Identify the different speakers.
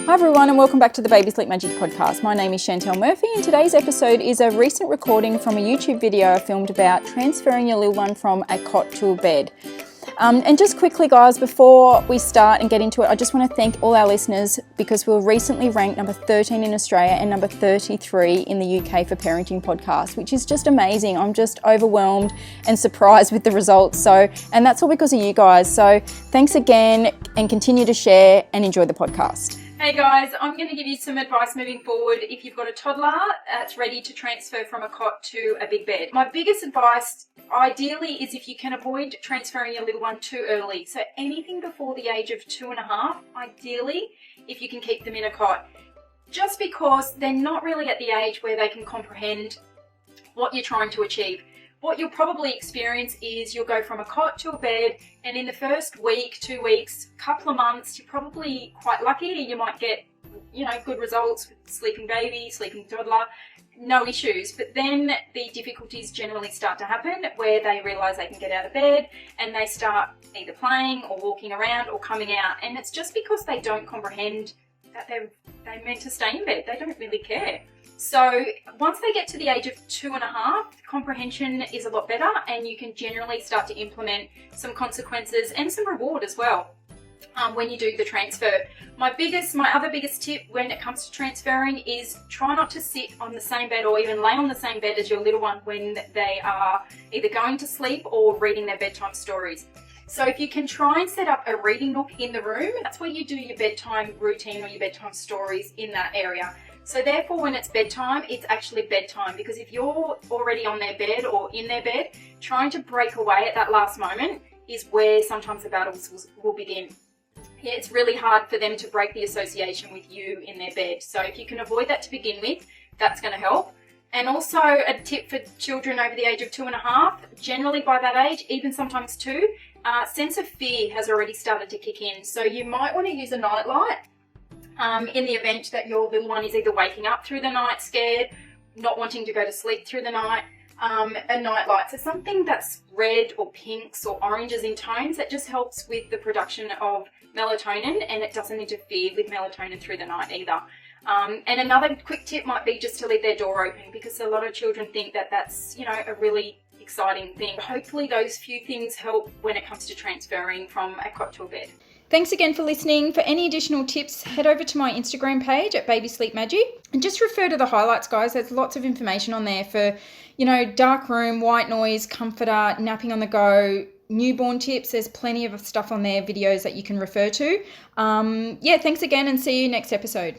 Speaker 1: Hi everyone and welcome back to the Baby Sleep Magic podcast. My name is Chantal Murphy and today's episode is a recent recording from a YouTube video I filmed about transferring your little one from a cot to a bed. And just quickly guys, before we start and get into it, I just want to thank all our listeners because we were recently ranked number 13 in Australia and number 33 in the UK for parenting podcasts, which is just amazing. I'm just overwhelmed and surprised with the results. And that's all because of you guys. So thanks again and continue to share and enjoy the podcast. Hey guys, I'm going to give you some advice moving forward if you've got a toddler that's ready to transfer from a cot to a big bed. My biggest advice ideally is if you can avoid transferring your little one too early. So anything before the age of 2.5, ideally, if you can keep them in a cot. Just because they're not really at the age where they can comprehend what you're trying to achieve. What you'll probably experience is you'll go from a cot to a bed, and in the first week, 2 weeks, couple of months, you're probably quite lucky. You might get, good results with sleeping baby, sleeping toddler, no issues. But then the difficulties generally start to happen where they realise they can get out of bed and they start either playing or walking around or coming out. And it's just because they don't comprehend that they're meant to stay in bed. They don't really care. So once they get to the age of 2.5, comprehension is a lot better and you can generally start to implement some consequences and some reward as well when you do the transfer. My other biggest tip when it comes to transferring is try not to sit on the same bed or even lay on the same bed as your little one when they are either going to sleep or reading their bedtime stories. So if you can try and set up a reading nook in the room, that's where you do your bedtime routine or your bedtime stories in that area. So therefore, when it's bedtime, it's actually bedtime, because if you're already on their bed or in their bed, trying to break away at that last moment is where sometimes the battles will begin. Yeah, it's really hard for them to break the association with you in their bed. So if you can avoid that to begin with, that's going to help. And also a tip for children over the age of 2.5, generally by that age, even sometimes 2, sense of fear has already started to kick in. So you might want to use a night light. In the event that your little one is either waking up through the night scared, not wanting to go to sleep through the night, a night light. So something that's red or pinks or oranges in tones, that just helps with the production of melatonin and it doesn't interfere with melatonin through the night either. And another quick tip might be just to leave their door open, because a lot of children think that that's, a really exciting thing. Hopefully those few things help when it comes to transferring from a cot to a bed. Thanks again for listening. For any additional tips, head over to my Instagram page at Baby Sleep Magic and just refer to the highlights, guys. There's lots of information on there for, dark room, white noise, comforter, napping on the go, newborn tips. There's plenty of stuff on there, videos that you can refer to. Thanks again and see you next episode.